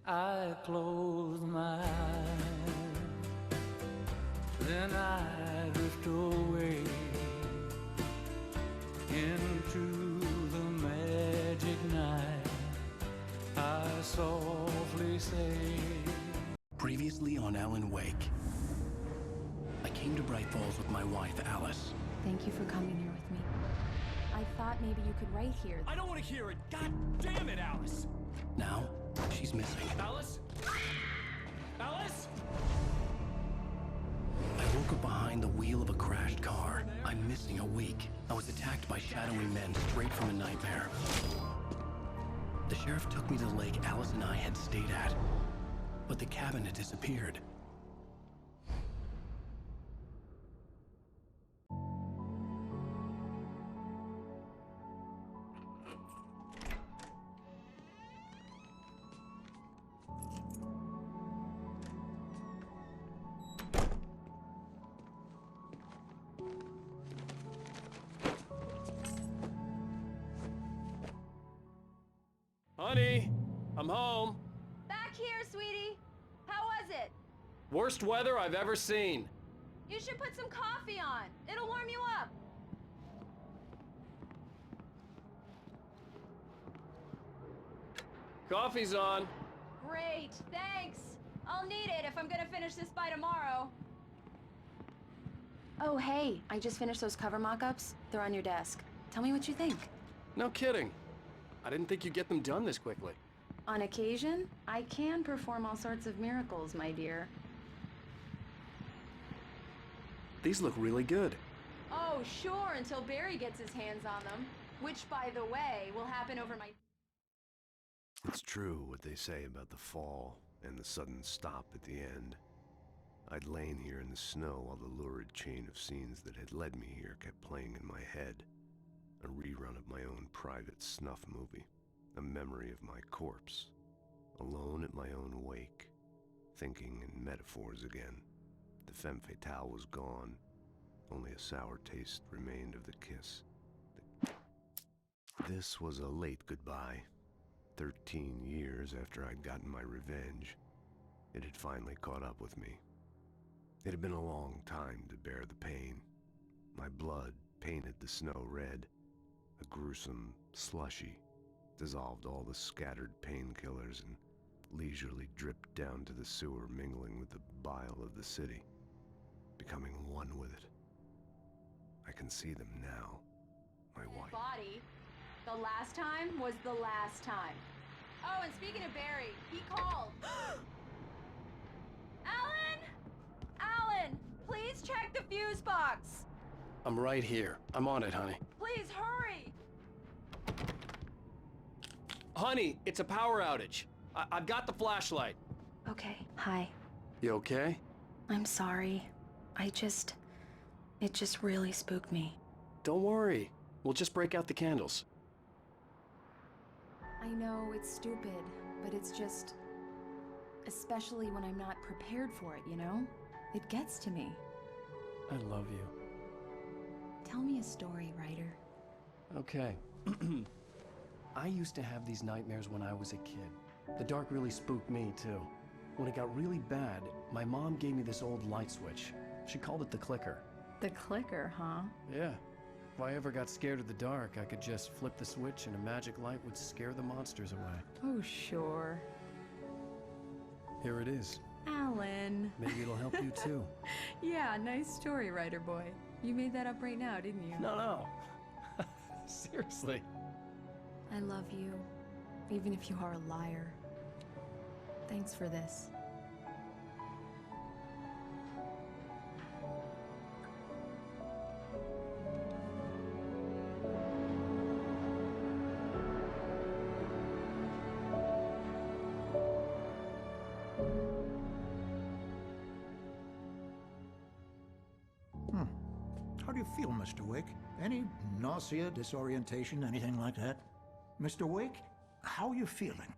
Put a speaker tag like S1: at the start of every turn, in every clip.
S1: I close my eyes, then I drift away into the magic night. I softly say.
S2: Previously on Alan Wake. I came to Bright Falls with my wife, Alice.
S3: Thank you for coming here with me. I thought maybe you could write here.
S4: I don't want to hear it! God damn it, Alice!
S2: Now, she's missing.
S4: Alice? Alice?
S2: I woke up behind the wheel of a crashed car. I'm missing a week. I was attacked by shadowy men straight from a nightmare. The sheriff took me to the lake Alice and I had stayed at, but the cabin had disappeared.
S4: Honey, I'm home.
S5: Back here, sweetie. How was it?
S4: Worst weather I've ever seen.
S5: You should put some coffee on. It'll warm you up.
S4: Coffee's on.
S5: Great, thanks. I'll need it if I'm gonna finish this by tomorrow.
S3: Oh, hey, I just finished those cover mock-ups. They're on your desk. Tell me what you think.
S4: No kidding. I didn't think you'd get them done this quickly.
S3: On occasion, I can perform all sorts of miracles, my dear.
S4: These look really good.
S5: Oh, sure, until Barry gets his hands on them. Which, by the way, will happen over my...
S6: It's true what they say about the fall and the sudden stop at the end. I'd lain here in the snow while the lurid chain of scenes that had led me here kept playing in my head. A rerun of my own private snuff movie. A memory of my corpse. Alone at my own wake. Thinking in metaphors again. The femme fatale was gone. Only a sour taste remained of the kiss. This was a late goodbye. 13 years after I'd gotten my revenge. It had finally caught up with me. It had been a long time to bear the pain. My blood painted the snow red. A gruesome slushy dissolved all the scattered painkillers and leisurely dripped down to the sewer, mingling with the bile of the city, becoming one with it. I can see them now, my wife.
S5: Body. The last time was the last time. Oh, and speaking of Barry, he called. Alan! Alan, please check the fuse box.
S4: I'm right here. I'm on it, honey.
S5: Please hurry.
S4: Honey, it's a power outage. I've got the flashlight.
S3: Okay, hi.
S4: You okay?
S3: I'm sorry. It just really spooked me.
S4: Don't worry. We'll just break out the candles.
S3: I know it's stupid, but it's just... especially when I'm not prepared for it, you know? It gets to me.
S4: I love you.
S3: Tell me a story, writer.
S4: Okay. I used to have these nightmares when I was a kid. The dark really spooked me, too. When it got really bad, my mom gave me this old light switch. She called it the clicker.
S3: The clicker, huh?
S4: Yeah. If I ever got scared of the dark, I could just flip the switch and a magic light would scare the monsters away.
S3: Oh, sure.
S4: Here it is.
S3: Alan.
S4: Maybe it'll help you, too.
S3: Yeah, nice story, writer boy. You made that up right now, didn't you?
S4: No. Seriously.
S3: I love you, even if you are a liar. Thanks for this.
S7: How do you feel, Mr. Wake? Any nausea, disorientation, anything like that? Mr. Wake, how are you feeling?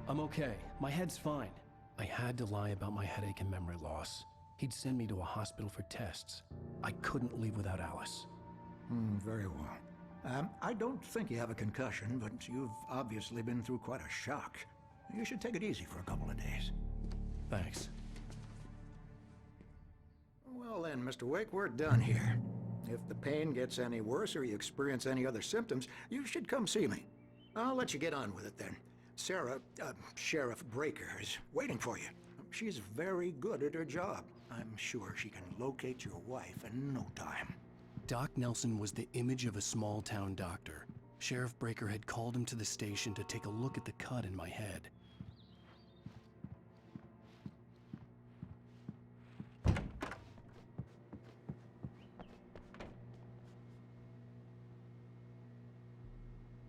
S4: I'm okay. My head's fine. I had to lie about my headache and memory loss. He'd send me to a hospital for tests. I couldn't leave without Alice.
S7: Very well. I don't think you have a concussion, but you've obviously been through quite a shock. You should take it easy for a couple of days.
S4: Thanks.
S7: Well then, Mr. Wake, we're done here. If the pain gets any worse or you experience any other symptoms, you should come see me. I'll let you get on with it then. Sarah, Sheriff Breaker, is waiting for you. She's very good at her job. I'm sure she can locate your wife in no time.
S4: Doc Nelson was the image of a small-town doctor. Sheriff Breaker had called him to the station to take a look at the cut in my head.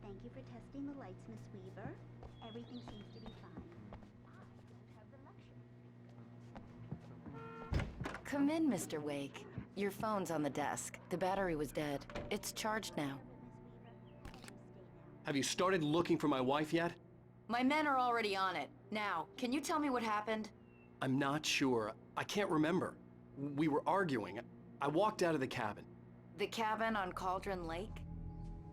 S8: Thank you for testing the lights, Miss Weaver. Everything seems to be fine. I don't have the luxury.
S9: Come in, Mr. Wake. Your phone's on the desk. The battery was dead. It's charged now.
S4: Have you started looking for my wife yet?
S9: My men are already on it. Now, can you tell me what happened?
S4: I'm not sure. I can't remember. We were arguing. I walked out of the cabin.
S9: The cabin on Cauldron Lake?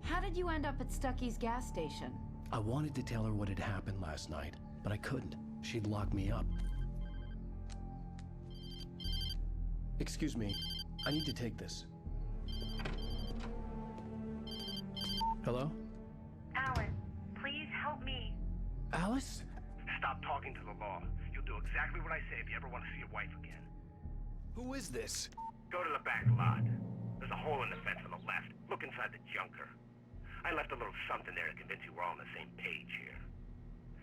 S3: How did you end up at Stucky's gas station?
S4: I wanted to tell her what had happened last night, but I couldn't. She'd lock me up. Excuse me. I need to take this. Hello?
S10: Alan, please help me.
S4: Alice?
S11: Stop talking to the law. You'll do exactly what I say if you ever want to see your wife again.
S4: Who is this?
S11: Go to the back lot. There's a hole in the fence on the left. Look inside the junker. I left a little something there to convince you we're all on the same page here.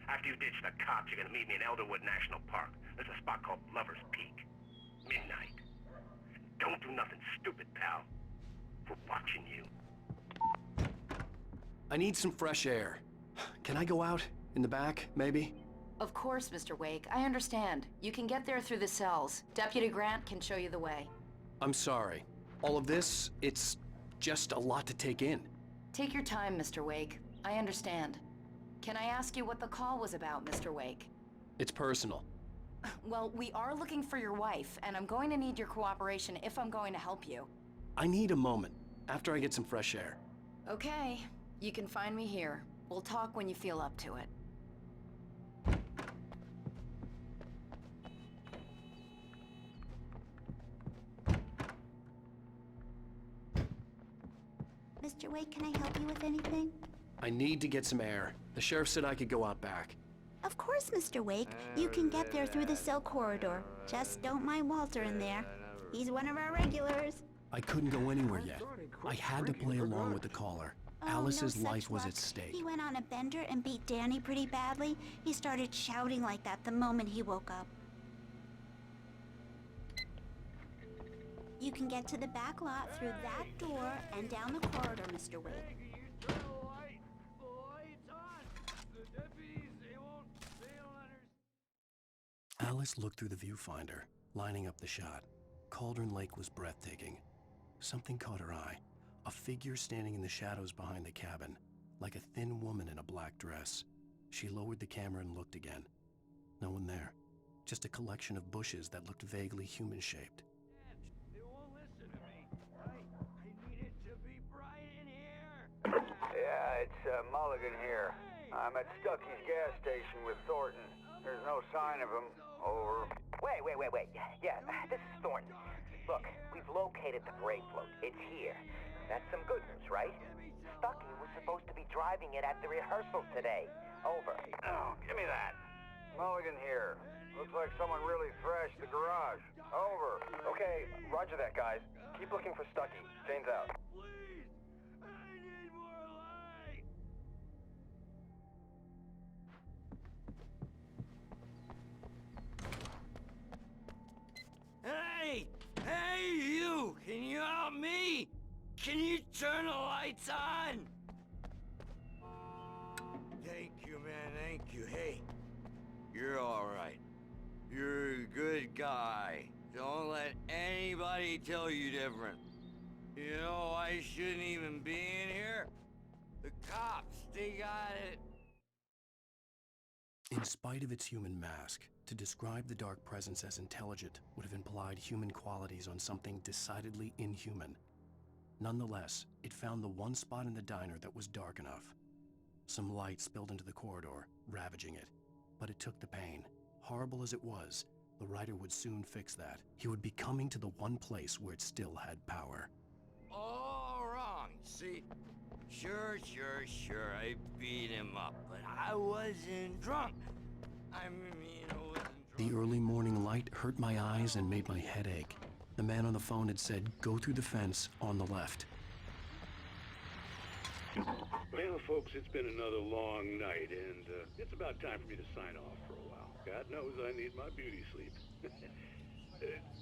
S11: After you ditch the cops, you're gonna meet me in Elderwood National Park. There's a spot called Lover's Peak. Midnight. Don't do nothing stupid, pal. We're watching you.
S4: I need some fresh air. Can I go out? In the back, maybe?
S9: Of course, Mr. Wake. I understand. You can get there through the cells. Deputy Grant can show you the way.
S4: I'm sorry. All of this, it's just a lot to take in.
S9: Take your time, Mr. Wake. I understand. Can I ask you what the call was about, Mr. Wake?
S4: It's personal.
S9: Well, we are looking for your wife, and I'm going to need your cooperation if I'm going to help you.
S4: I need a moment, after I get some fresh air.
S9: Okay. You can find me here. We'll talk when you feel up to it.
S8: Mr. Wake, can I help you with anything?
S4: I need to get some air. The sheriff said I could go out back.
S8: Of course, Mr. Wake. You can get there through the cell corridor. Just don't mind Walter in there. He's one of our regulars.
S4: I couldn't go anywhere yet. I had to play along with the caller.
S8: Oh,
S4: Alice's
S8: no such
S4: life was
S8: luck.
S4: at stake.
S8: He went on a bender and beat Danny pretty badly. He started shouting like that the moment he woke up. You can get to the back lot through that door and down the corridor, Mr. Wake.
S4: Alice looked through the viewfinder, lining up the shot. Cauldron Lake was breathtaking. Something caught her eye. A figure standing in the shadows behind the cabin, like a thin woman in a black dress. She lowered the camera and looked again. No one there. Just a collection of bushes that looked vaguely human-shaped.
S1: They won't listen to me. I need it to be bright in here.
S12: Yeah, it's Mulligan here. I'm at Stucky's gas station with Thornton. There's no sign of him. Over.
S13: Wait. Yeah, this is Thornton. Look, we've located the brake float. It's here. That's some good news, right? Stucky was supposed to be driving it at the rehearsal today. Over.
S12: Oh, give me that. Mulligan here. Looks like someone really thrashed the garage. Over.
S11: Okay, roger that, guys. Keep looking for Stucky. Jane's out.
S1: Please, I need more light. Hey, you! Can you help me? Can you turn the lights on? Thank you, man, thank you. Hey, you're all right. You're a good guy. Don't let anybody tell you different. You know, I shouldn't even be in here. The cops, they got it.
S4: In spite of its human mask, to describe the Dark Presence as intelligent would have implied human qualities on something decidedly inhuman. Nonetheless, it found the one spot in the diner that was dark enough. Some light spilled into the corridor, ravaging it. But it took the pain. Horrible as it was, the writer would soon fix that. He would be coming to the one place where it still had power.
S1: All wrong, see? Sure, I beat him up, but I wasn't drunk. I mean, I wasn't drunk.
S4: The early morning light hurt my eyes and made my head ache. The man on the phone had said, go through the fence on the left.
S14: Well, folks, it's been another long night, and it's about time for me to sign off for a while. God knows I need my beauty sleep.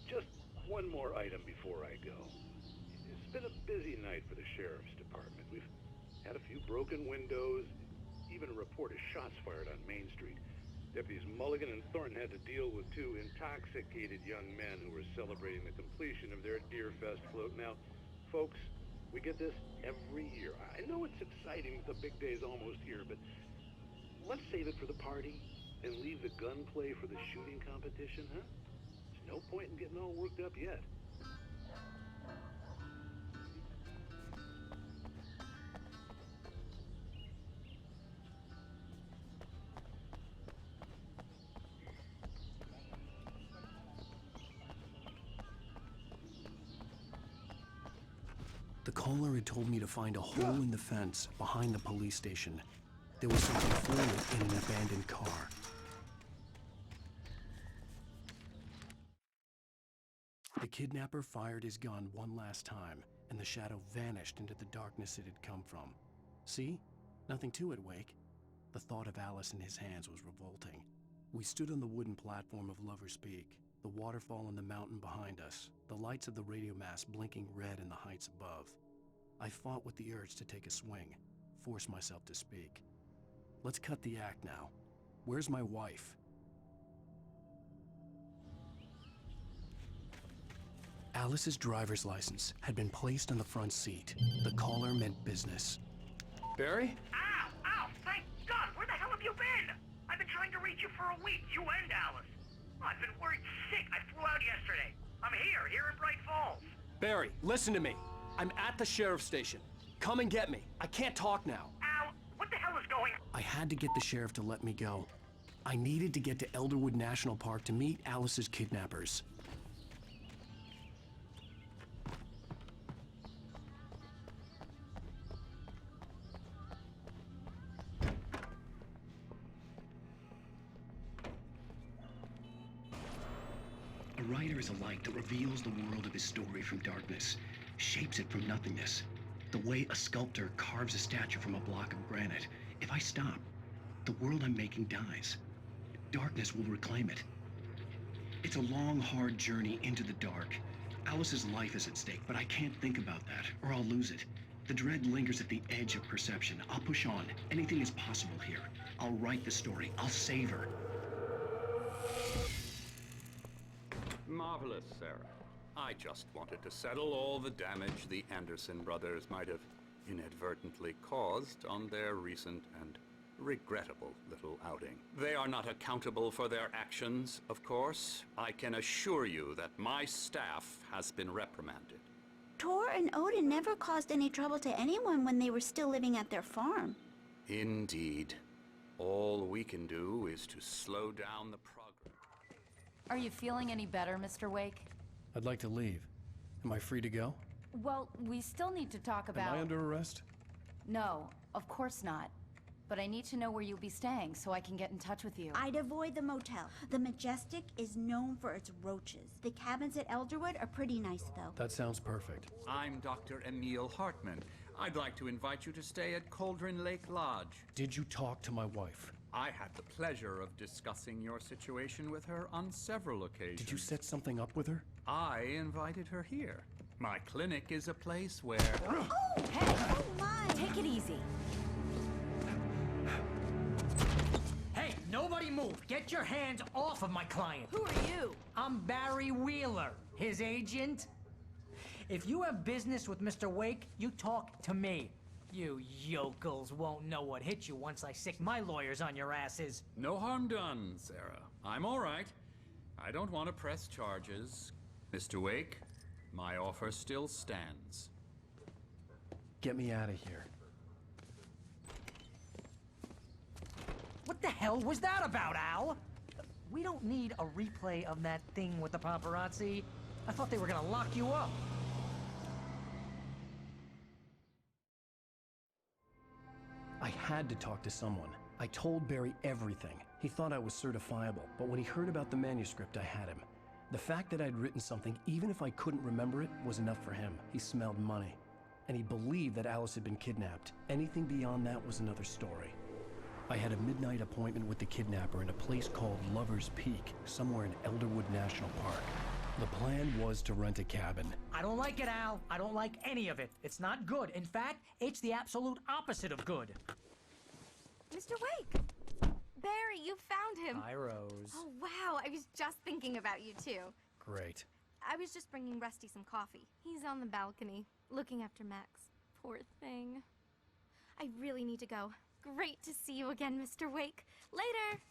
S14: Just one more item before I go. It's been a busy night for the Sheriff's Department. We've had a few broken windows, even a report of shots fired on Main Street. Deputies Mulligan and Thornton had to deal with two intoxicated young men who were celebrating the completion of their Deerfest float. Now, folks, we get this every year. I know it's exciting that the big day's almost here, but let's save it for the party and leave the gunplay for the shooting competition, huh? There's no point in getting all worked up yet.
S4: The caller had told me to find a hole in the fence behind the police station. There was something for it in an abandoned car. The kidnapper fired his gun one last time, and the shadow vanished into the darkness it had come from. See? Nothing to it, Wake. The thought of Alice in his hands was revolting. We stood on the wooden platform of Lover's Peak, the waterfall on the mountain behind us, the lights of the radio mast blinking red in the heights above. I fought with the urge to take a swing, force myself to speak. Let's cut the act now. Where's my wife? Alice's driver's license had been placed on the front seat. The caller meant business.
S11: Barry? Ow! Ow! Thank God! Where the hell have you been? I've been trying to reach you for a week, you and Alice. I've been worried sick. I flew out yesterday. I'm here in Bright Falls.
S4: Barry, listen to me. I'm at the sheriff's station. Come and get me. I can't talk now.
S11: Ow! What the hell is going on?
S4: I had to get the sheriff to let me go. I needed to get to Elderwood National Park to meet Alice's kidnappers. A writer is a light that reveals the world of his story from darkness, shapes it from nothingness. The way a sculptor carves a statue from a block of granite. If I stop, the world I'm making dies. Darkness will reclaim it. It's a long, hard journey into the dark. Alice's life is at stake, but I can't think about that, or I'll lose it. The dread lingers at the edge of perception. I'll push on. Anything is possible here. I'll write the story. I'll save her.
S15: Marvelous, Sarah. I just wanted to settle all the damage the Anderson brothers might have inadvertently caused on their recent and regrettable little outing. They are not accountable for their actions, of course. I can assure you that my staff has been reprimanded.
S8: Tor and Odin never caused any trouble to anyone when they were still living at their farm.
S15: Indeed. All we can do is to slow down the progress.
S9: Are you feeling any better, Mr. Wake?
S4: I'd like to leave. Am I free to go?
S9: Well, we still need to talk about...
S4: Am I under arrest?
S9: No, of course not. But I need to know where you'll be staying so I can get in touch with you.
S8: I'd avoid the motel. The Majestic is known for its roaches. The cabins at Elderwood are pretty nice, though.
S4: That sounds perfect.
S15: I'm Dr. Emil Hartman. I'd like to invite you to stay at Cauldron Lake Lodge.
S4: Did you talk to my wife?
S15: I had the pleasure of discussing your situation with her on several occasions.
S4: Did you set something up with her?
S15: I invited her here. My clinic is a place where...
S8: Oh, hey! Oh, my!
S9: Take it easy.
S16: Hey, nobody move! Get your hands off of my client!
S9: Who are you?
S16: I'm Barry Wheeler, his agent. If you have business with Mr. Wake, you talk to me. You yokels won't know what hit you once I sick my lawyers on your asses.
S15: No harm done, Sarah. I'm all right. I don't want to press charges. Mr. Wake, my offer still stands.
S4: Get me out of here.
S16: What the hell was that about, Al? We don't need a replay of that thing with the paparazzi. I thought they were gonna lock you up.
S4: I had to talk to someone. I told Barry everything. He thought I was certifiable, but when he heard about the manuscript, I had him. The fact that I'd written something, even if I couldn't remember it, was enough for him. He smelled money. And he believed that Alice had been kidnapped. Anything beyond that was another story. I had a midnight appointment with the kidnapper in a place called Lover's Peak, somewhere in Elderwood National Park. The plan was to rent a cabin.
S16: I don't like it, Al. I don't like any of it. It's not good. In fact, it's the absolute opposite of good.
S17: Mr. Wake! Barry, you found him!
S16: Hi, Rose.
S17: Oh, wow. I was just thinking about you, too.
S4: Great.
S17: I was just bringing Rusty some coffee. He's on the balcony, looking after Max. Poor thing. I really need to go. Great to see you again, Mr. Wake. Later!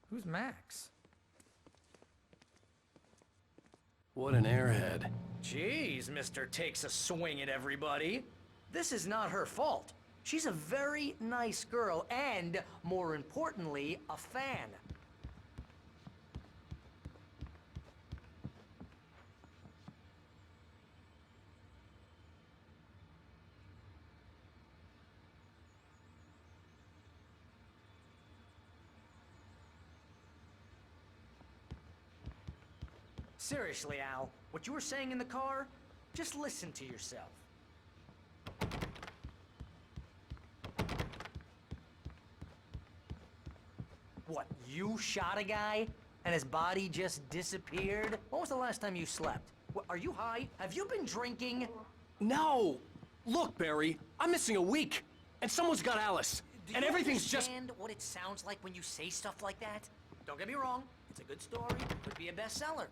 S16: Who's Max?
S4: What an airhead.
S16: Jeez, Mr. Takes a swing at everybody. This is not her fault. She's a very nice girl and, more importantly, a fan. Seriously, Al, what you were saying in the car, just listen to yourself. What, you shot a guy and his body just disappeared? When was the last time you slept? What, are you high? Have you been drinking?
S4: No! Look, Barry, I'm missing a week, and someone's got Alice, and everything's just...
S16: Do you understand what it sounds like when you say stuff like that? Don't get me wrong, it's a good story, could be a bestseller.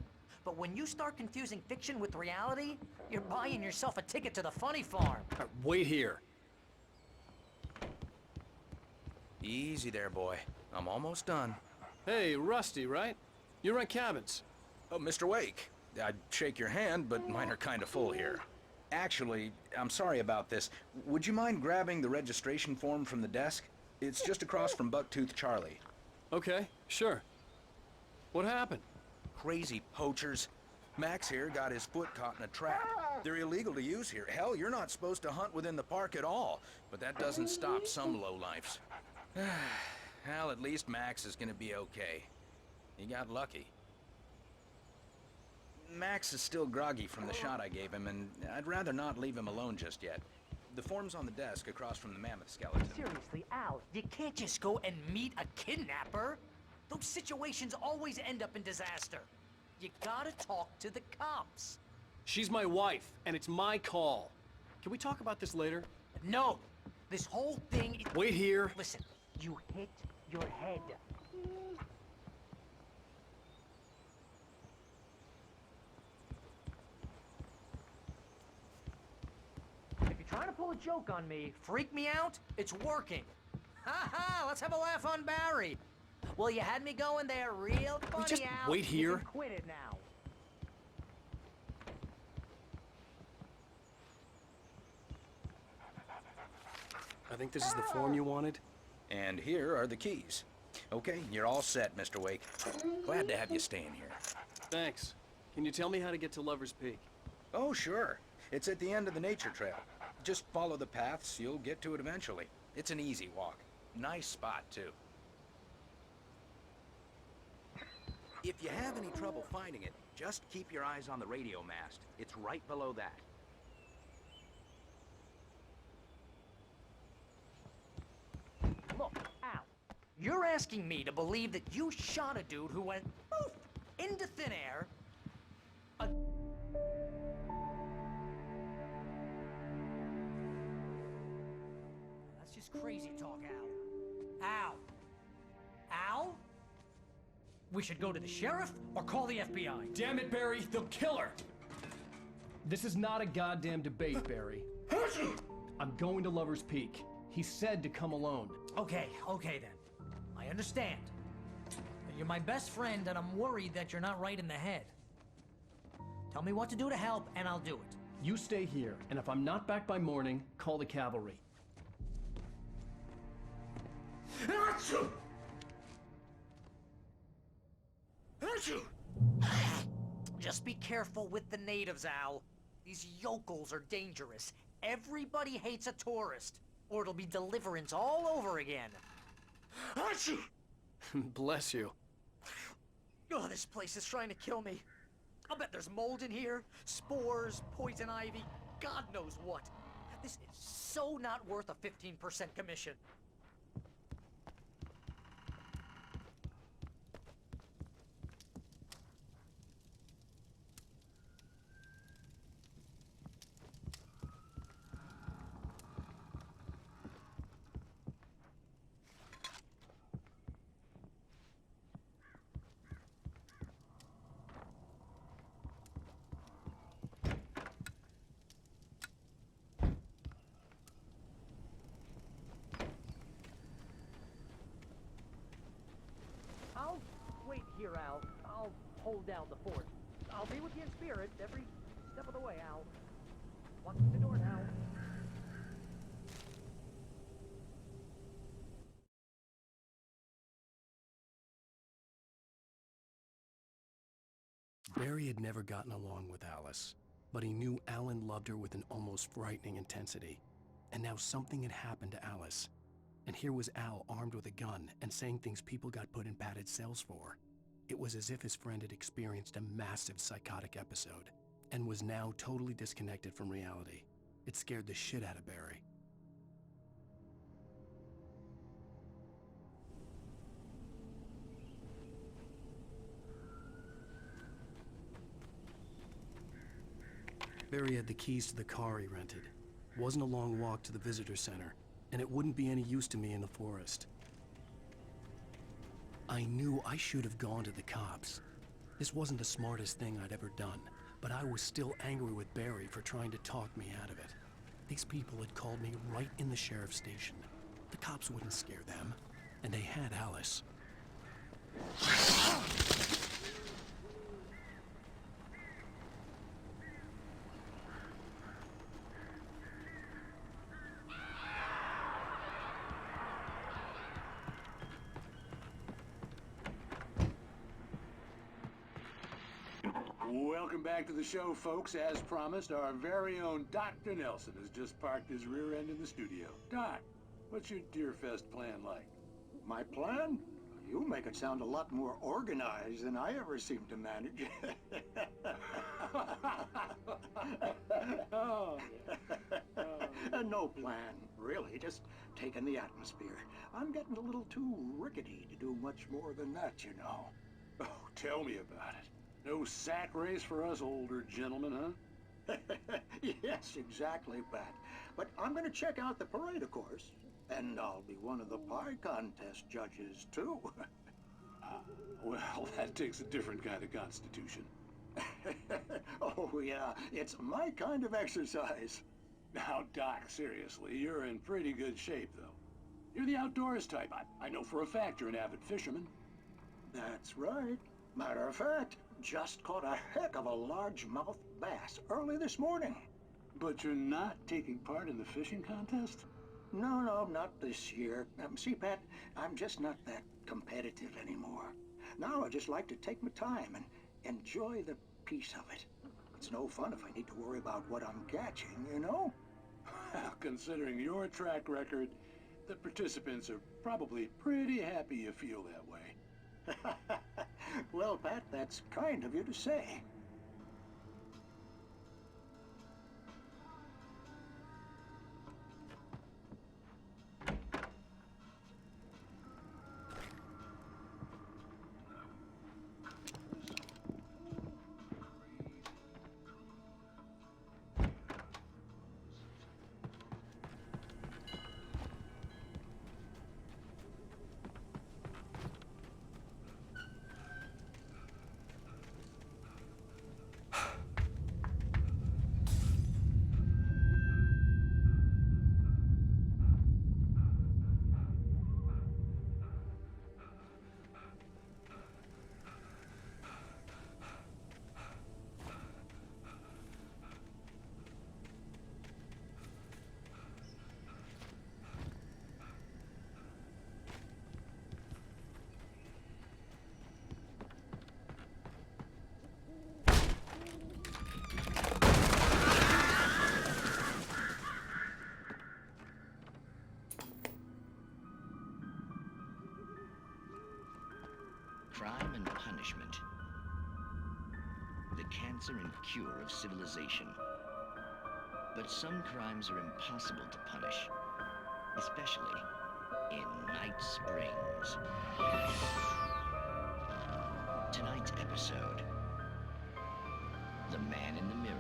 S16: But when you start confusing fiction with reality, you're buying yourself a ticket to the funny farm.
S4: Wait here.
S18: Easy there, boy. I'm almost done.
S4: Hey, Rusty, right? You rent cabins.
S18: Oh, Mr. Wake. I'd shake your hand, but mine are kind of full here. Actually, I'm sorry about this. Would you mind grabbing the registration form from the desk? It's just across from Bucktooth Charlie.
S4: Okay, sure. What happened?
S18: Crazy poachers. Max here got his foot caught in a trap. They're illegal to use here. Hell, you're not supposed to hunt within the park at all. But that doesn't stop some lowlifes. Well, at least Max is gonna be okay. He got lucky. Max is still groggy from the shot I gave him, and I'd rather not leave him alone just yet. The form's on the desk across from the mammoth skeleton.
S16: Seriously, Al, you can't just go and meet a kidnapper. Those situations always end up in disaster. You gotta talk to the cops.
S4: She's my wife, and it's my call. Can we talk about this later?
S16: No! This whole thing is...
S4: Wait here.
S16: Listen, you hit your head. If you're trying to pull a joke on me, freak me out, it's working. Ha ha! Let's have a laugh on Barry. Well, you had me going there real funny,
S4: Just
S16: Al.
S4: wait here.
S16: You can quit it now.
S4: I think this is the form you wanted.
S18: And here are the keys. Okay, you're all set, Mr. Wake. Glad to have you staying here.
S4: Thanks. Can you tell me how to get to Lover's Peak?
S18: Oh, sure. It's at the end of the nature trail. Just follow the paths, you'll get to it eventually. It's an easy walk. Nice spot, too. If you have any trouble finding it, just keep your eyes on the radio mast. It's right below that.
S16: Look, Al, you're asking me to believe that you shot a dude who went poof into thin air. That's just crazy talk, Al. Al. Al? We should go to the sheriff or call the FBI.
S4: Damn it, Barry, they'll kill her! This is not a goddamn debate, Barry. I'm going to Lover's Peak. He said to come alone.
S16: Okay then. I understand. You're my best friend, and I'm worried that you're not right in the head. Tell me what to do to help, and I'll do it.
S4: You stay here, and if I'm not back by morning, call the cavalry.
S16: Achoo!
S19: Achoo!
S16: Just be careful with the natives, Al. These yokels are dangerous. Everybody hates a tourist, or it'll be Deliverance all over again.
S19: Achoo!
S4: Bless you.
S16: Oh, this place is trying to kill me. I'll bet there's mold in here, spores, poison ivy, God knows what. This is so not worth a 15% commission. I'll wait here, Al. I'll hold down the fort. I'll be with you in spirit every step of the way, Al. Watching the door now.
S2: Barry had never gotten along with Alice, but he knew Alan loved her with an almost frightening intensity. And now something had happened to Alice. And here was Al armed with a gun and saying things people got put in padded cells for. It was as if his friend had experienced a massive psychotic episode and was now totally disconnected from reality. It scared the shit out of Barry. Barry had the keys to the car he rented. It wasn't a long walk to the visitor center, and it wouldn't be any use to me in the forest. I knew I should have gone to the cops. This wasn't the smartest thing I'd ever done, but I was still angry with Barry for trying to talk me out of it. These people had called me right in the sheriff's station. The cops wouldn't scare them, and they had Alice.
S14: Welcome back to the show, folks. As promised, our very own Dr. Nelson has just parked his rear end in the studio. Doc, what's your Deerfest plan like?
S7: My plan? You make it sound a lot more organized than I ever seem to manage. No plan, really. Just taking the atmosphere. I'm getting a little too rickety to do much more than that, you know.
S14: Oh, tell me about it. No sack race for us older gentlemen, huh?
S7: Yes, exactly, Pat. But I'm going to check out the parade, of course. And I'll be one of the pie contest judges, too.
S14: Well, that takes a different kind of constitution.
S7: Oh, yeah. It's my kind of exercise.
S14: Now, Doc, seriously, you're in pretty good shape, though. You're the outdoors type. I know for a fact you're an avid fisherman.
S7: That's right. Matter of fact, just caught a heck of a largemouth bass early this morning.
S14: But you're not taking part in the fishing contest?
S7: No, not this year. See, Pat, I'm just not that competitive anymore. Now I just like to take my time and enjoy the peace of it. It's no fun if I need to worry about what I'm catching, you know?
S14: Well, considering your track record, the participants are probably pretty happy you feel that way.
S7: Well, Pat, that's kind of you to say.
S20: crime and punishment. The cancer and cure of civilization. But some crimes are impossible to punish, especially in Night Springs. Tonight's episode, The Man in the Mirror.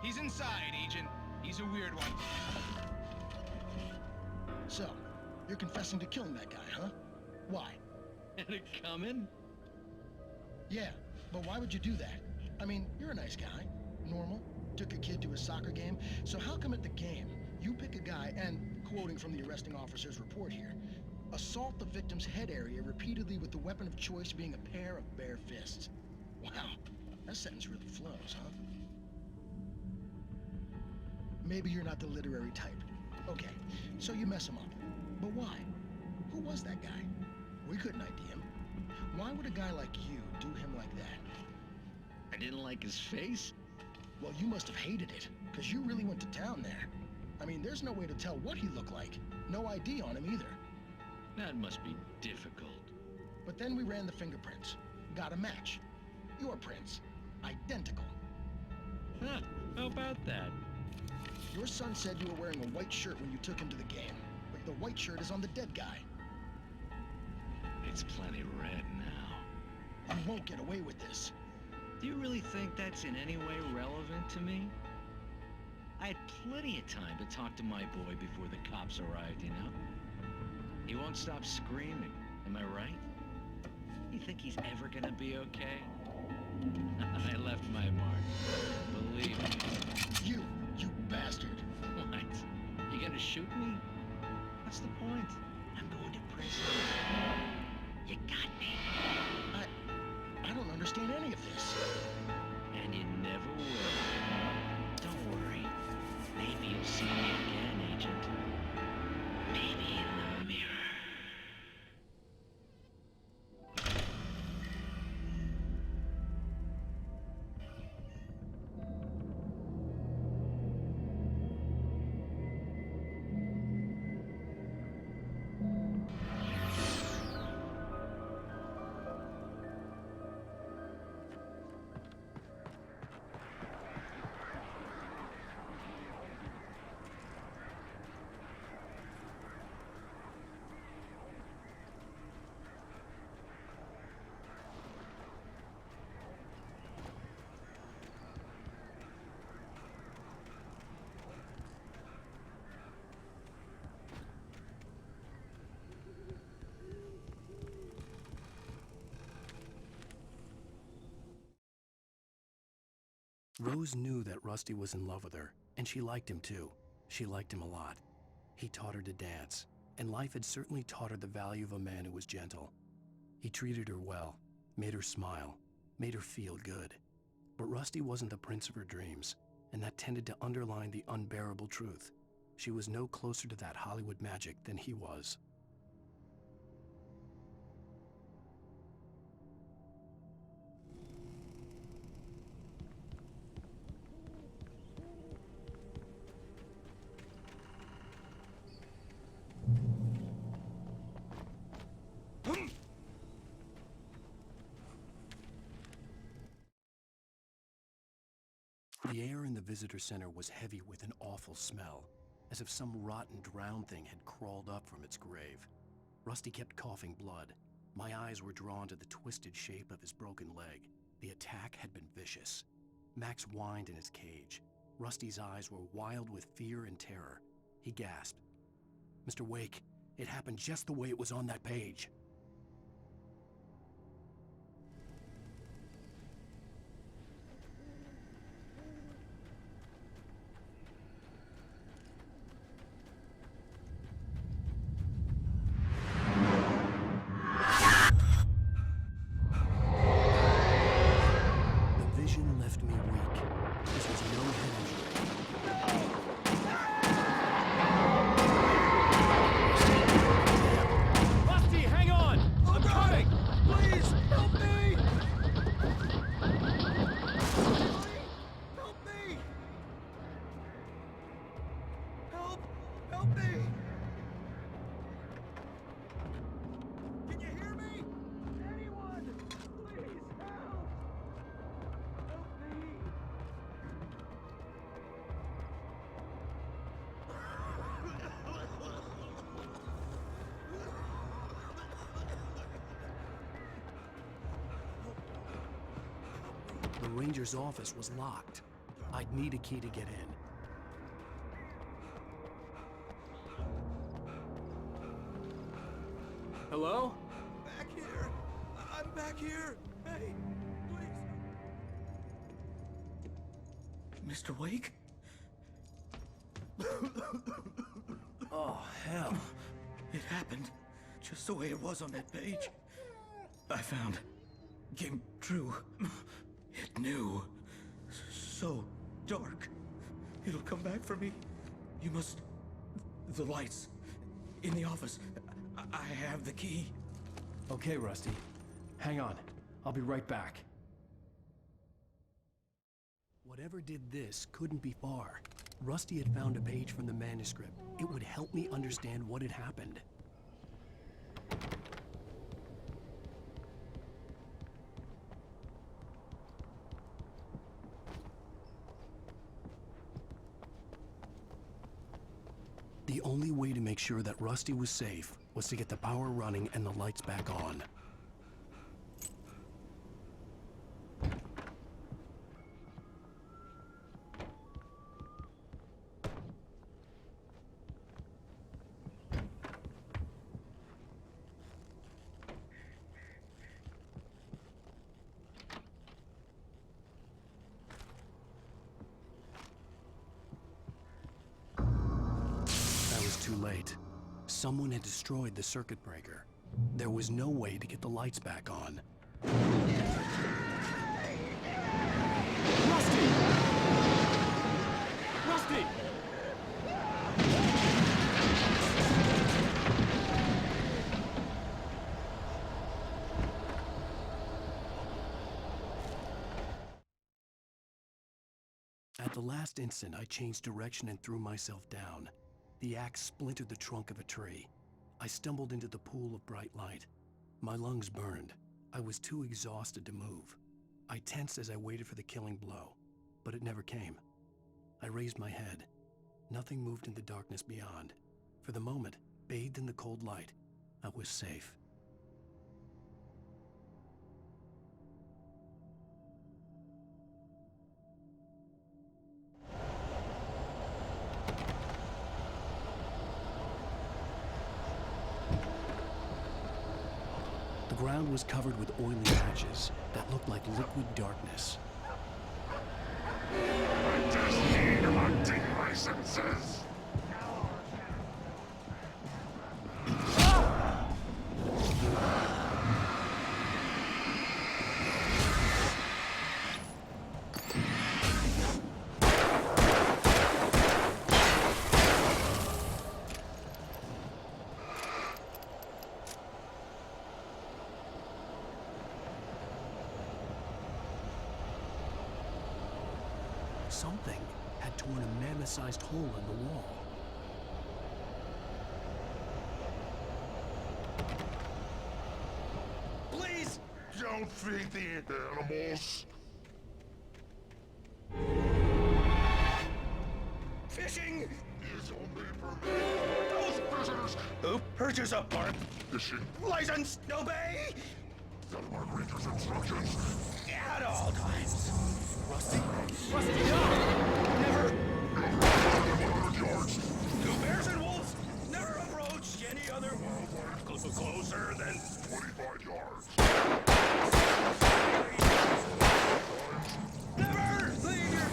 S21: He's inside, Agent. He's a weird one.
S22: So, you're confessing to killing that guy, huh? Why?
S23: Had it coming?
S22: Yeah, but why would you do that? I mean, you're a nice guy. Normal. Took a kid to a soccer game. So how come at the game, you pick a guy and, quoting from the arresting officer's report here, assault the victim's head area repeatedly with the weapon of choice being a pair of bare fists? Wow, that sentence really flows, huh? Maybe you're not the literary type. Okay, so you mess him up. But why? Who was that guy? We couldn't ID him. Why would a guy like you do him like that?
S23: I didn't like his face.
S22: Well, you must have hated it, because you really went to town there. I mean, there's no way to tell what he looked like. No ID on him either.
S23: That must be difficult.
S22: But then we ran the fingerprints. Got a match. Your prints. Identical.
S23: Huh, how about that?
S22: Your son said you were wearing a white shirt when you took him to the game, but the white shirt is on the dead guy.
S23: It's plenty red now.
S22: You won't get away with this.
S23: Do you really think that's in any way relevant to me? I had plenty of time to talk to my boy before the cops arrived, you know? He won't stop screaming, am I right? You think he's ever gonna be okay? I left my mark, believe me.
S22: You bastard.
S23: What? You gonna shoot me? What's the point? I'm going to prison. You got me.
S22: I don't understand any of this.
S23: And you never will. Don't worry. Maybe you'll see me again, Agent. Maybe in the mirror.
S4: Rose knew that Rusty was in love with her, and she liked him too. She liked him a lot. He taught her to dance, and life had certainly taught her the value of a man who was gentle. He treated her well, made her smile, made her feel good. But Rusty wasn't the prince of her dreams, and that tended to underline the unbearable truth. She was no closer to that Hollywood magic than he was. The air in the visitor center was heavy with an awful smell, as if some rotten drowned thing had crawled up from its grave. Rusty kept coughing blood. My eyes were drawn to the twisted shape of his broken leg. The attack had been vicious. Max whined in his cage. Rusty's eyes were wild with fear and terror. He gasped. "Mr. Wake, it happened just the way it was on that page."
S19: Help!
S4: ranger's office was locked. I'd need a key to get in.
S3: Hello?
S5: Back here! I'm back here! Hey, please!
S3: Mr. Wake?
S4: Oh, hell.
S3: It happened just the way it was on that page. I found. Came true. It knew. So dark. It'll come back for me. You must... The lights. In the office. I have the key.
S4: Okay, Rusty. Hang on. I'll be right back. Whatever did this couldn't be far. Rusty had found a page from the manuscript. It would help me understand what had happened. The only way to make sure that Rusty was safe was to get the power running and the lights back on. Too late. Someone had destroyed the circuit breaker. There was no way to get the lights back on. Rusty! Rusty! At the last instant, I changed direction and threw myself down. The axe splintered the trunk of a tree. I stumbled into the pool of bright light. My lungs burned. I was too exhausted to move. I tensed as I waited for the killing blow, but it never came. I raised my head. Nothing moved in the darkness beyond. For the moment, bathed in the cold light, I was safe. The ground was covered with oily patches that looked like liquid darkness.
S19: I just need hunting licenses!
S4: Something had torn a mammoth-sized hole in the wall.
S19: Please! Don't feed the animals!
S18: Fishing!
S19: Is only permitted for those prisoners!
S18: Who purchase a park?
S19: Fishing
S18: License! Obey!
S19: that Margarita's instructions!
S18: At all times!
S3: Rusty? Rusty, no! Never!
S19: 100 yards!
S18: To bears and wolves, never approach any other wildlife closer than
S19: 25 yards!
S18: Never leave your...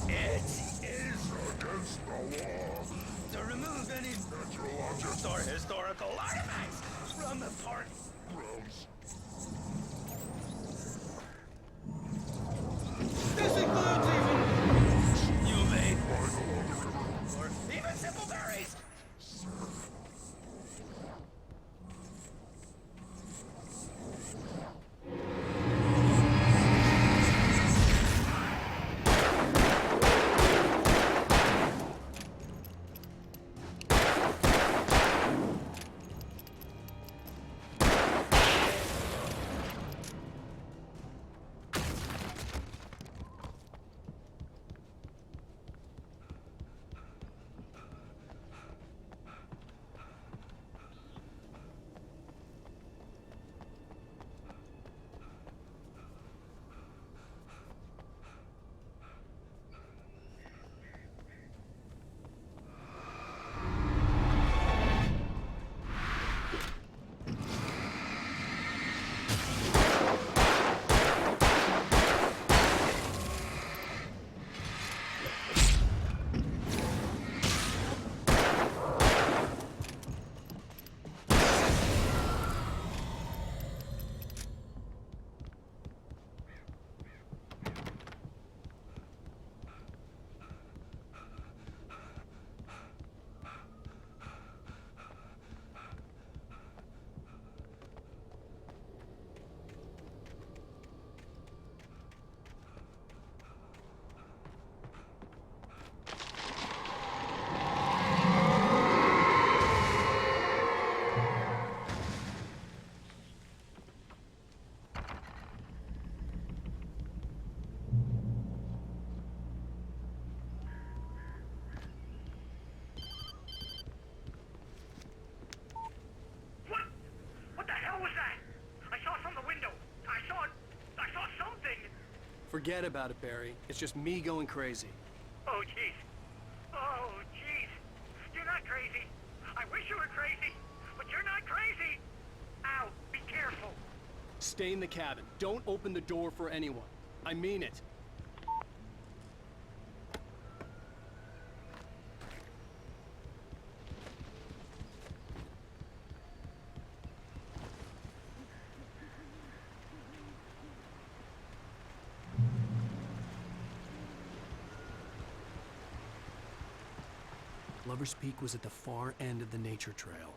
S18: It is
S19: against the law
S18: to remove any
S19: natural objects
S18: or historical artifacts from the park
S19: grounds.
S18: This includes even humane or even simple berries.
S4: Forget about it, Barry. It's just me going crazy.
S11: Oh, jeez. Oh, jeez. You're not crazy. I wish you were crazy, but you're not crazy. Ow, be careful.
S4: Stay in the cabin. Don't open the door for anyone. I mean it. Lover's Peak was at the far end of the nature trail.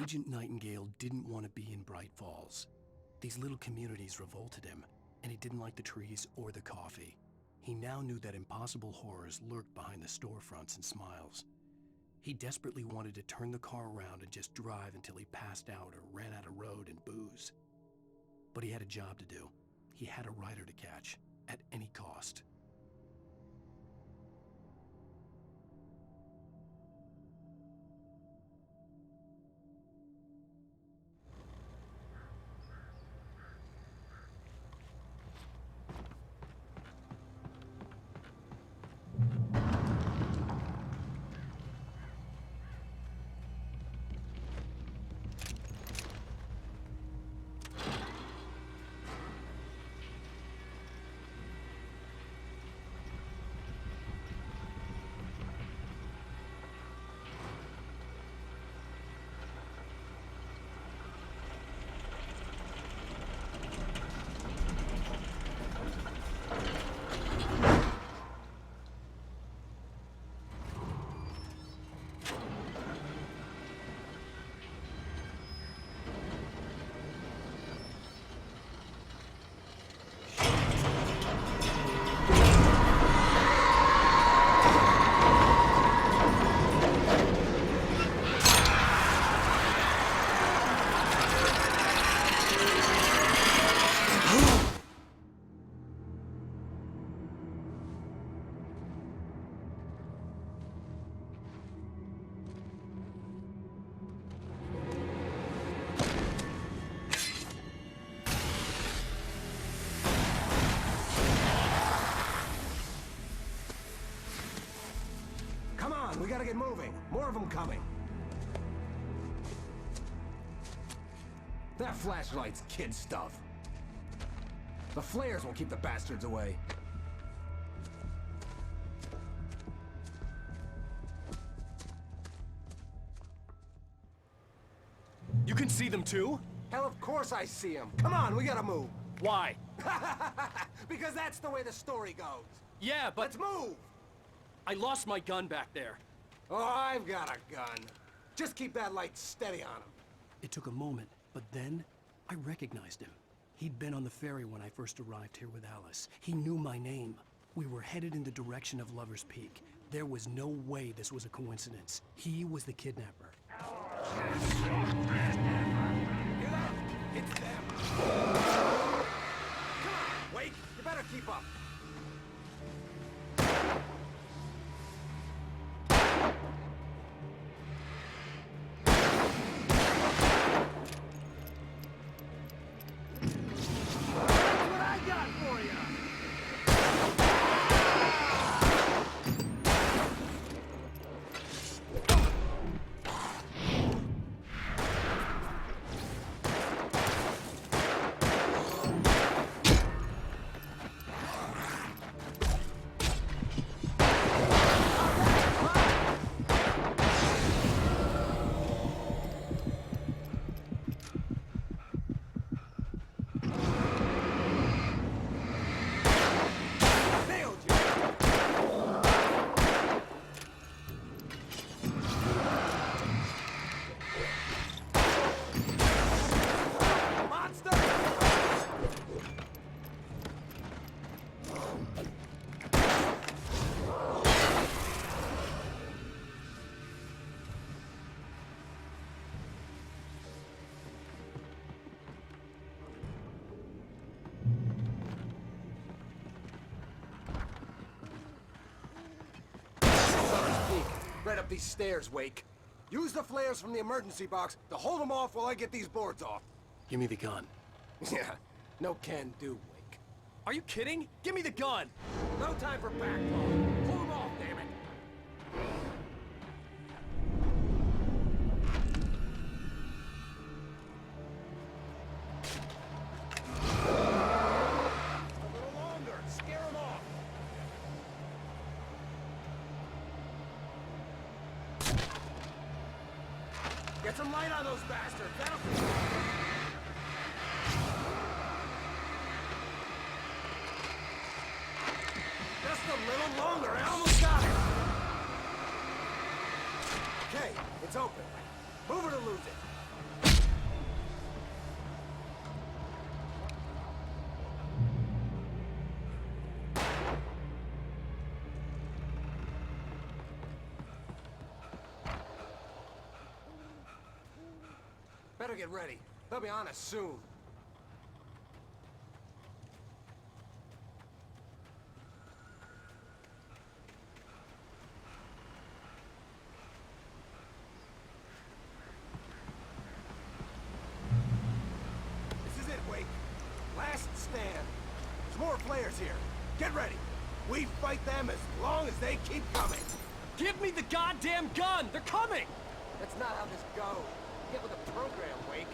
S2: Agent Nightingale didn't want to be in Bright Falls. These little communities revolted him, and he didn't like the trees or the coffee. He now knew that impossible horrors lurked behind the storefronts and smiles. He desperately wanted to turn the car around and just drive until he passed out or ran out of road and booze. But he had a job to do. He had a rider to catch, at any cost.
S6: We gotta get moving. More of them coming. That flashlight's kid stuff. The flares won't keep the bastards away.
S10: You can see them too?
S6: Hell, of course I see them. Come on, we gotta move.
S10: Why?
S6: Because that's the way the story goes.
S10: Yeah, but...
S6: Let's move!
S10: I lost my gun back there.
S6: Oh, I've got a gun. Just keep that light steady on him.
S2: It took a moment, but then I recognized him. He'd been on the ferry when I first arrived here with Alice. He knew my name. We were headed in the direction of Lover's Peak. There was no way this was a coincidence. He was the kidnapper.
S6: It's them. Come on, Wake. You better keep up. Right up these stairs, Wake. Use the flares from the emergency box to hold them off while I get these boards off.
S2: Give me the gun.
S6: Yeah, no can do, Wake.
S10: Are you kidding? Give me the gun!
S6: No time for backbone. Pull them off, damn it! A little longer. Scare them off. Get some light on those bastards. That'll... Just a little longer. I almost got it. Okay, it's open. Move it or lose it. Better get ready. They'll be on us soon. This is it, Wake. Last stand. There's more flares here. Get ready. We fight them as long as they keep coming.
S10: Give me the goddamn gun! They're coming!
S6: That's not how this goes. Get with the program, Wake.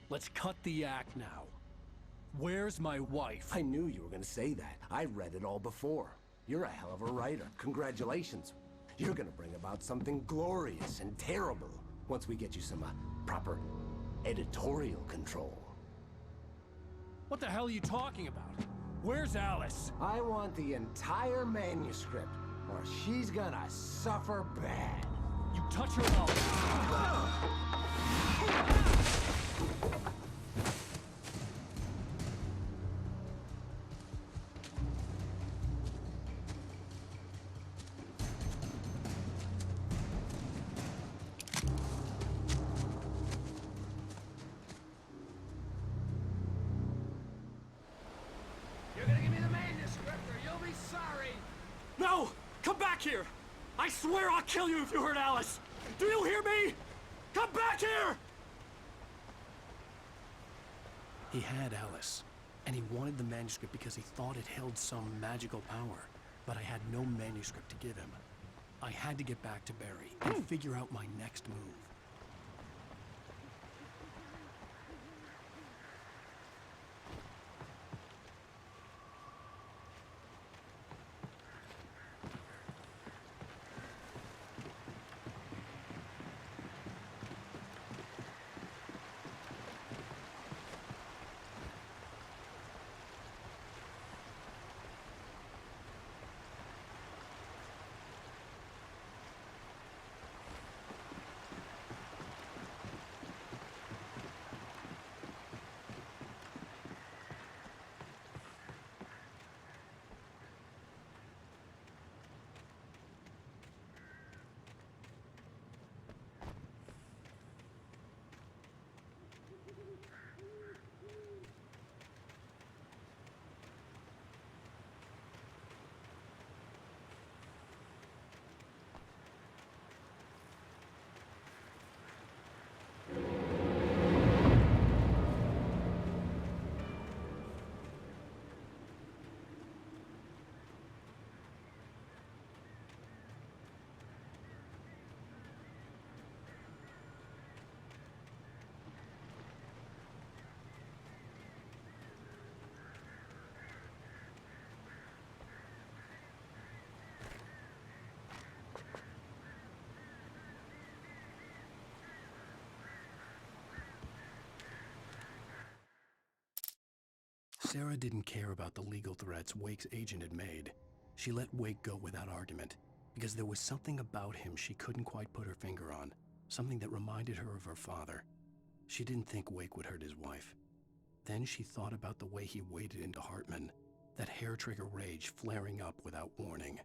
S10: Let's cut the act now. Where's my wife?
S6: I knew you were gonna say that. I read it all before. You're a hell of a writer. Congratulations. You're gonna bring about something glorious and terrible once we get you some proper editorial control.
S10: What the hell are you talking about? Where's Alice?
S6: I want the entire manuscript, or she's gonna suffer bad.
S10: You touch her now.
S6: You're gonna give me the manuscript, or you'll be sorry.
S10: No! Come back here! I swear I'll kill you if you hurt Alice! Do you hear me? Come back here!
S4: He had Alice, and he wanted the manuscript because he thought it held some magical power. But I had no manuscript to give him. I had to get back to Barry and figure out my next move. Sarah didn't care about the legal threats Wake's agent had made. She let Wake go without argument, because there was something about him she couldn't quite put her finger on, something that reminded her of her father. She didn't think Wake would hurt his wife. Then she thought about the way he waded into Hartman, that hair-trigger rage flaring up without warning.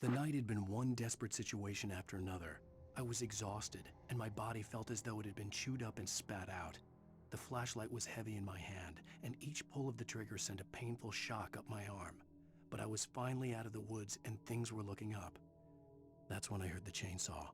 S4: The night had been one desperate situation after another. I was exhausted, and my body felt as though it had been chewed up and spat out. The flashlight was heavy in my hand, and each pull of the trigger sent a painful shock up my arm. But I was finally out of the woods, and things were looking up. That's when I heard the chainsaw.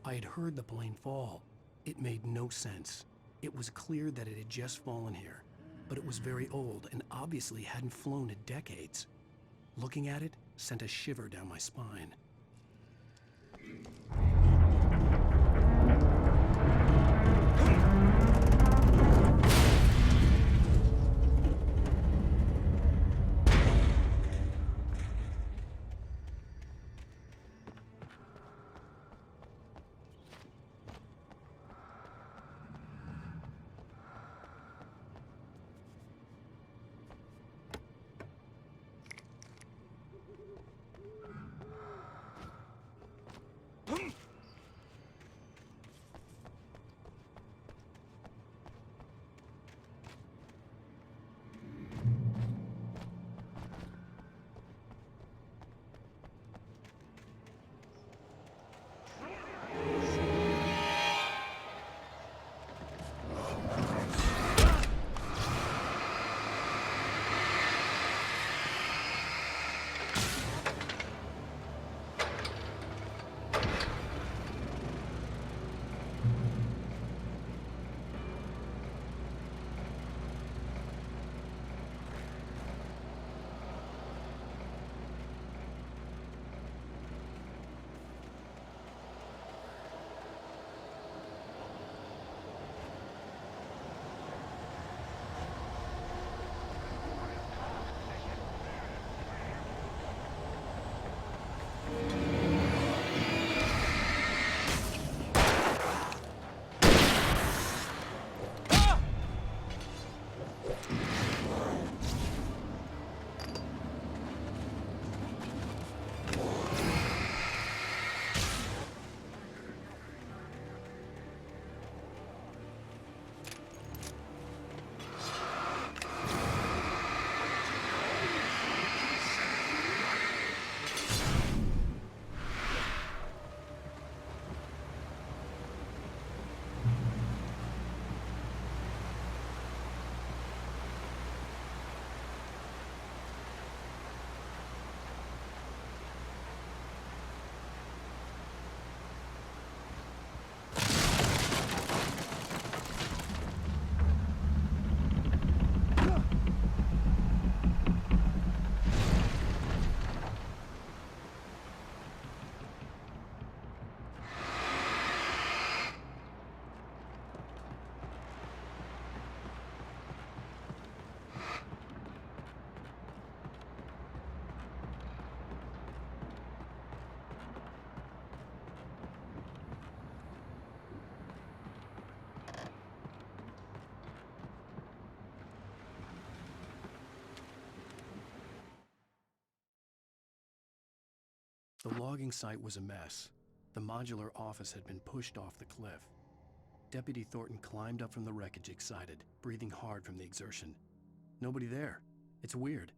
S4: I had heard the plane fall. It made no sense. It was clear that it had just fallen here, but it was very old and obviously hadn't flown in decades. Looking at it sent a shiver down my spine. The logging site was a mess. The modular office had been pushed off the cliff. Deputy Thornton climbed up from the wreckage excited, breathing hard from the exertion. Nobody there. It's weird.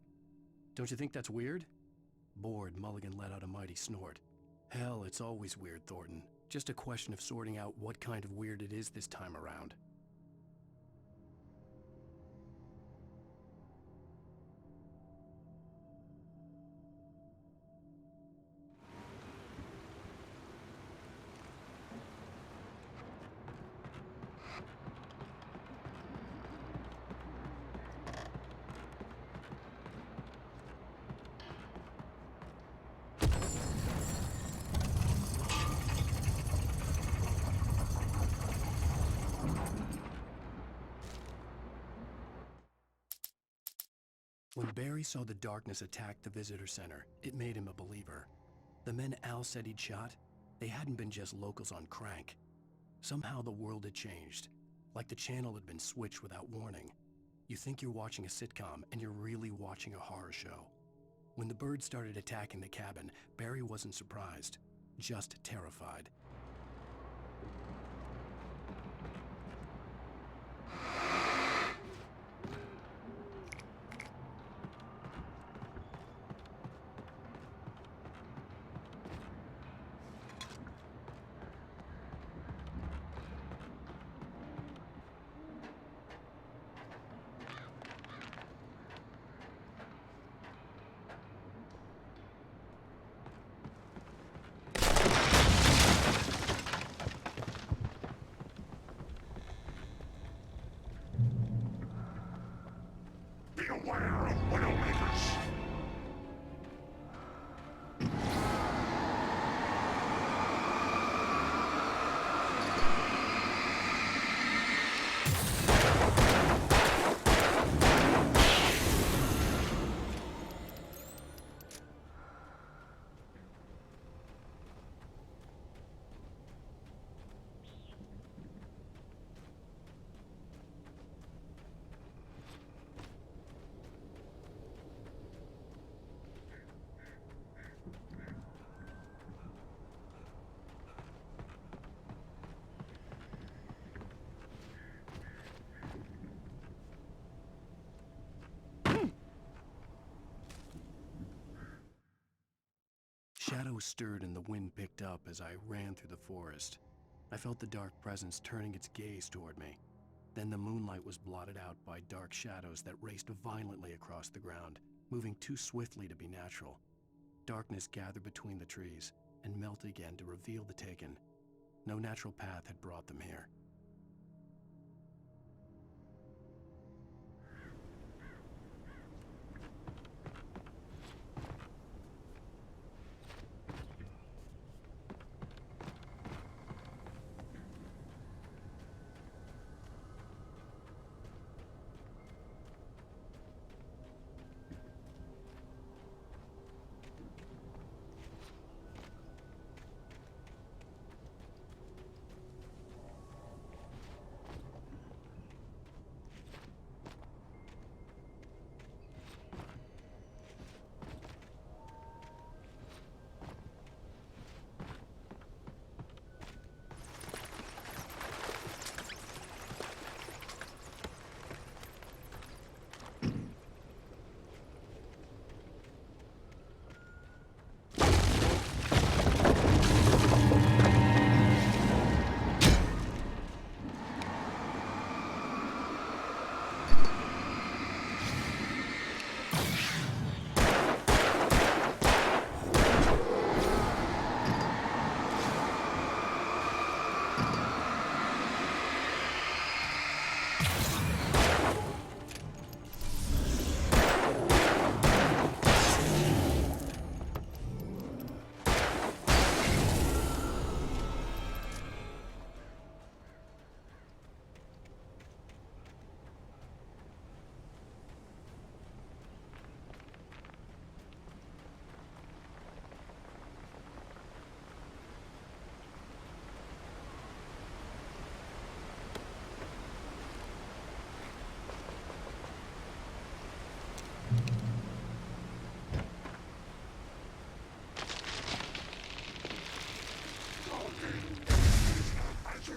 S4: Don't you think that's weird? Bored, Mulligan let out a mighty snort. Hell, it's always weird, Thornton. Just a question of sorting out what kind of weird it is this time around. When Barry saw the darkness attack the visitor center, it made him a believer. The men Al said he'd shot, they hadn't been just locals on crank. Somehow the world had changed, like the channel had been switched without warning. You think you're watching a sitcom, and you're really watching a horror show. When the birds started attacking the cabin, Barry wasn't surprised, just terrified.
S19: Beware of Widowmakers!
S4: Shadows stirred and the wind picked up as I ran through the forest. I felt the dark presence turning its gaze toward me. Then the moonlight was blotted out by dark shadows that raced violently across the ground, moving too swiftly to be natural. Darkness gathered between the trees and melted again to reveal the Taken. No natural path had brought them here.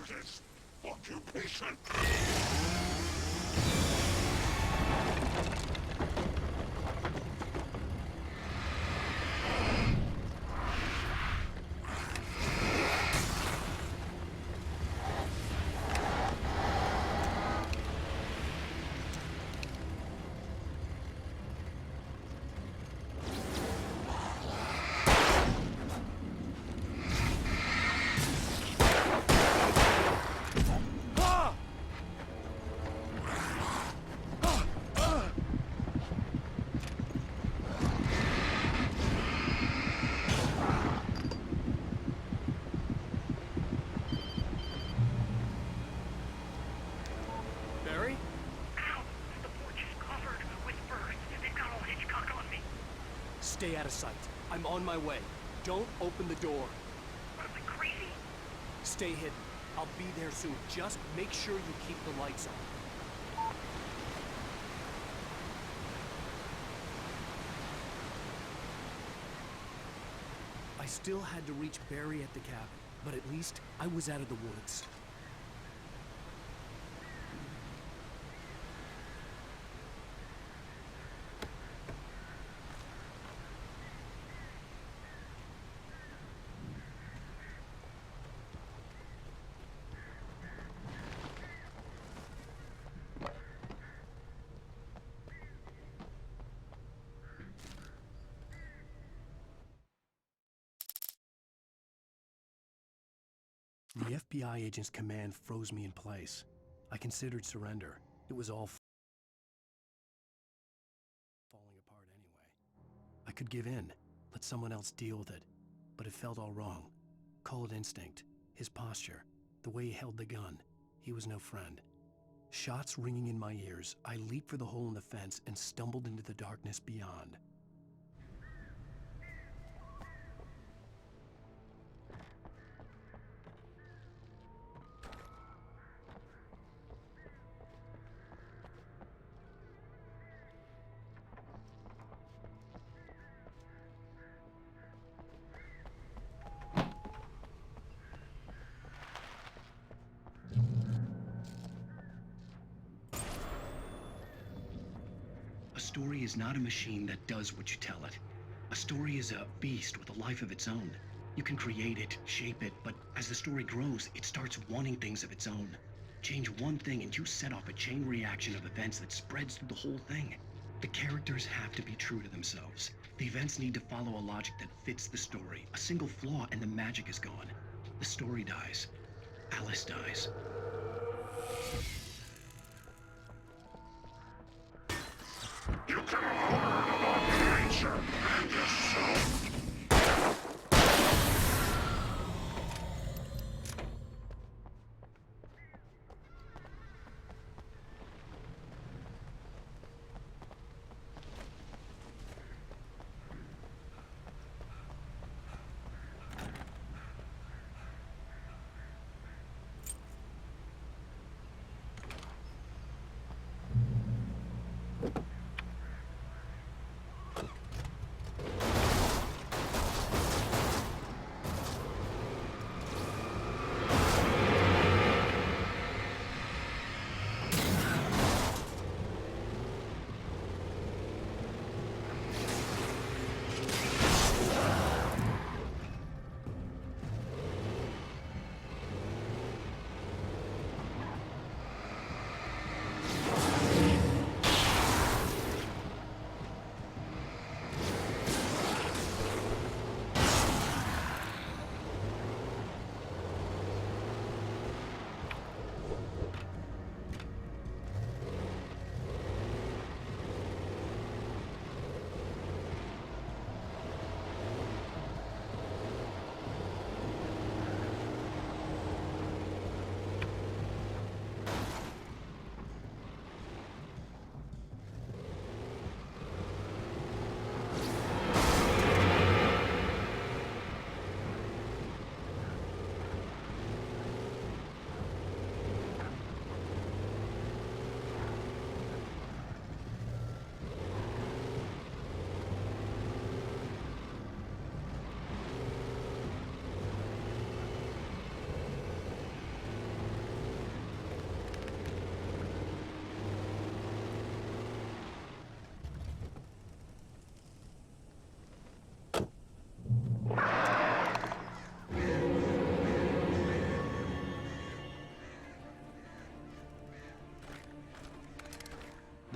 S19: weirdest occupation.
S10: Barry?
S11: Ow! The porch is covered with birds. They've got old Hitchcock on me.
S10: Stay out of sight. I'm on my way. Don't open the door.
S11: What am I, crazy?
S10: Stay hidden. I'll be there soon. Just make sure you keep the lights on. I still had to reach Barry at the cabin, but at least I was out of the woods.
S4: The FBI agent's command froze me in place. I considered surrender. It was all falling apart anyway. I could give in, let someone else deal with it, but it felt all wrong. Call it instinct, his posture, the way he held the gun. He was no friend. Shots ringing in my ears, I leaped for the hole in the fence and stumbled into the darkness beyond.
S1: A story is not a machine that does what you tell it. A story is a beast with a life of its own. You can create it, shape it, but as the story grows, it starts wanting things of its own. Change one thing and you set off a chain reaction of events that spreads through the whole thing. The characters have to be true to themselves. The events need to follow a logic that fits the story. A single flaw and the magic is gone. The story dies. Alice dies.
S19: You can learn about nature and yourself.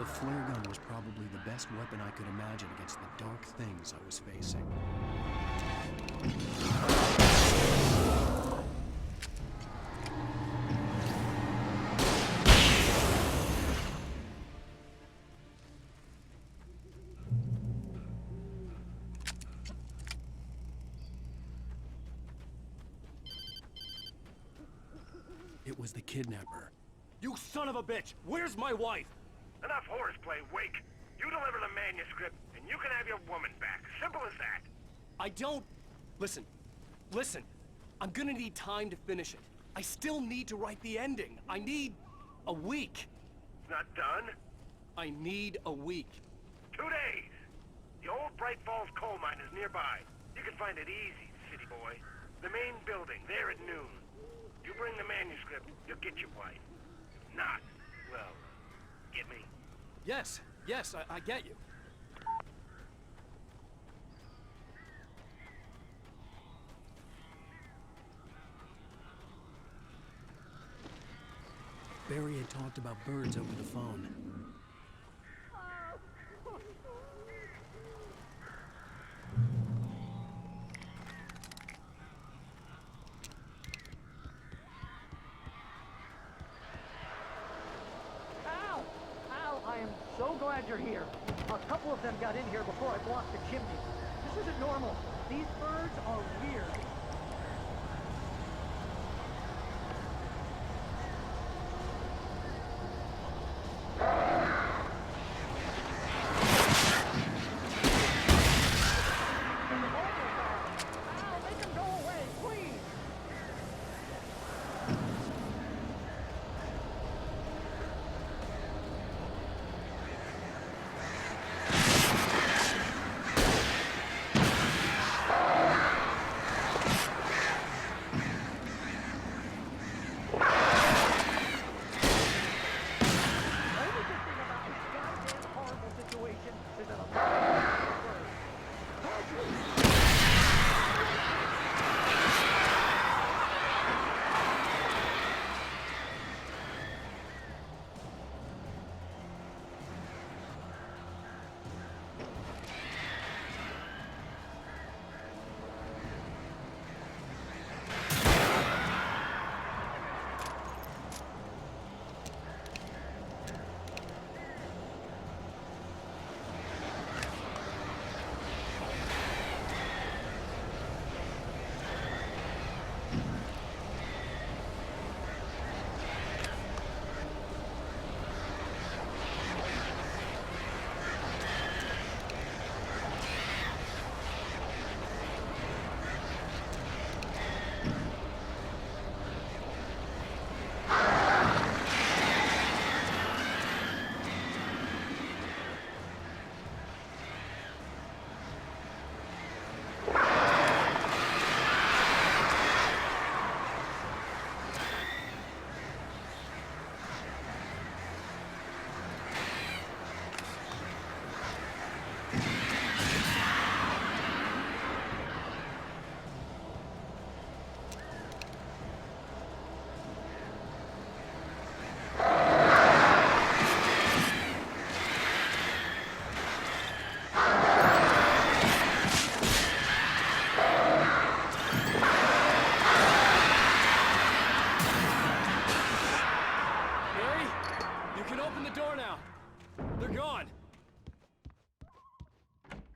S4: the flare gun was probably the best weapon I could imagine against the dark things I was facing. It was the kidnapper.
S10: You son of a bitch! Where's my wife?
S11: Enough horseplay, Wake. You deliver the manuscript, and you can have your woman back. Simple as that.
S10: I don't... Listen. I'm gonna need time to finish it. I still need to write the ending. I need a week.
S11: It's not done?
S10: I need a week.
S11: 2 days. The old Bright Falls coal mine is nearby. You can find it easy, city boy. The main building, there at noon. You bring the manuscript, you'll get your wife. If not, well, get me?
S10: Yes, I get you.
S4: Barry had talked about birds over the phone.
S16: Al, I am so glad you're here. A couple of them got in here before I blocked the chimney. This isn't normal. These birds are weird.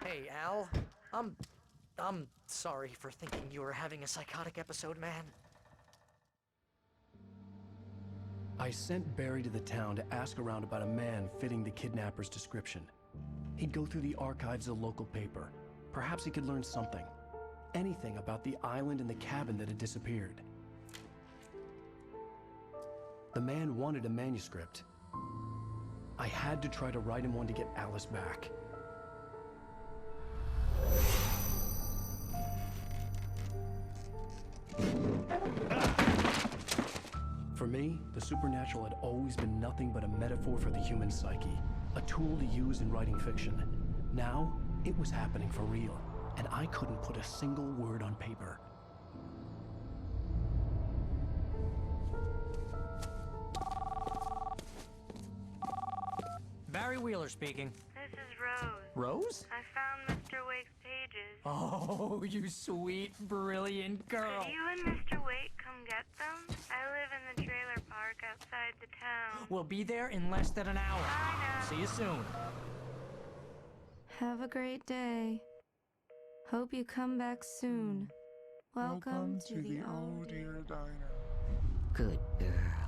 S16: Hey, Al. I'm sorry for thinking you were having a psychotic episode, man.
S4: I sent Barry to the town to ask around about a man fitting the kidnapper's description. He'd go through the archives of the local paper. Perhaps he could learn something. Anything about the island and the cabin that had disappeared. The man wanted a manuscript. I had to try to write him one to get Alice back. For me, the supernatural had always been nothing but a metaphor for the human psyche, a tool to use in writing fiction. Now, it was happening for real, and I couldn't put a single word on paper.
S16: Barry Jerry Wheeler speaking.
S8: This is Rose.
S16: Rose?
S8: I found Mr. Wake's pages.
S16: Oh, you sweet, brilliant girl.
S8: Could you and Mr. Wake come get them? I live in the trailer park outside the town.
S16: We'll be there in less than an hour.
S8: Bye now.
S16: See you soon.
S17: Have a great day. Hope you come back soon. Welcome to the Old Dear
S12: Diner.
S3: Good girl.